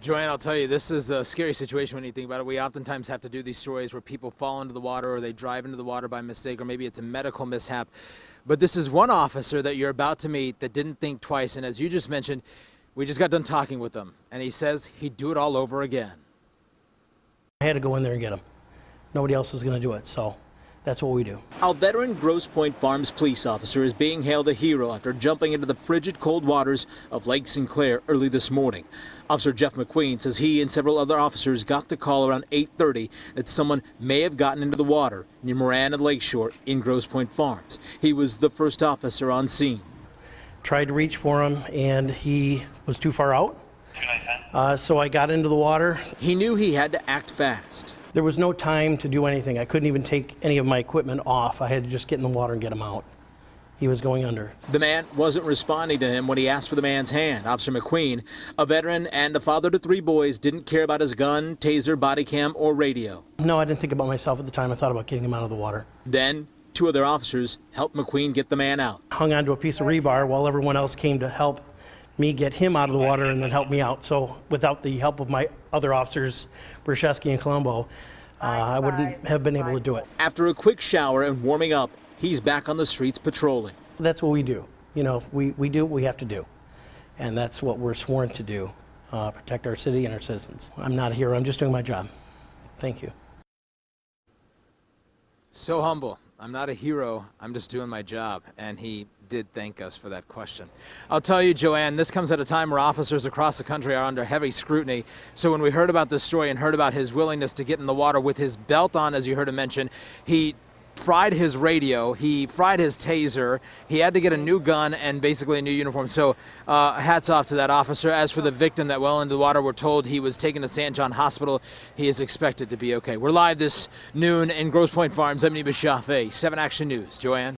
Joanne, I'll tell you, this is a scary situation when you think about it. We oftentimes have to do these stories where people fall into the water or they drive into the water by mistake, or maybe it's a medical mishap. But this is one officer that you're about to meet that didn't think twice. And as you just mentioned, we just got done talking with him, and he says he'd do it all over again. I had to go in there and get him. Nobody else was going to do it, so that's what we do. A veteran Grosse Pointe Farms police officer is being hailed a hero after jumping into the frigid cold waters of Lake Sinclair early this morning. Officer Jeff McQueen says he and several other officers got the call around 8:30 that someone may have gotten into the water near Moran and Lakeshore in Grosse Pointe Farms. He was the first officer on scene. Tried to reach for him, and he was too far out, so I got into the water. He knew he had to act fast. There was no time to do anything. I couldn't even take any of my equipment off. I had to just get in the water and get him out. He was going under. The man wasn't responding to him when he asked for the man's hand. Officer McQueen, a veteran and a father to 3 boys, didn't care about his gun, taser, body cam, or radio. No, I didn't think about myself at the time. I thought about getting him out of the water. Then 2 other officers helped McQueen get the man out. Hung onto a piece of rebar while everyone else came to help me get him out of the water and then help me out. So without the help of my other officers, Brzezinski and Colombo, I wouldn't have been able to do it. After a quick shower and warming up, he's back on the streets patrolling. That's what we do. You know, we do what we have to do. And that's what we're sworn to do, protect our city and our citizens. I'm not a hero, I'm just doing my job. Thank you. So humble. I'm not a hero, I'm just doing my job. And he did thank us for that question. I'll tell you, Joanne, this comes at a time where officers across the country are under heavy scrutiny. So when we heard about this story and heard about his willingness to get in the water with his belt on, as you heard him mention, he fried his radio, he fried his taser, he had to get a new gun and basically a new uniform. So hats off to that officer. As for the victim that well into the water, we're told he was taken to St. John Hospital. He is expected to be okay. We're live this noon in Grosse Pointe Farms. I'm Neba Shafee, 7 Action News. Joanne?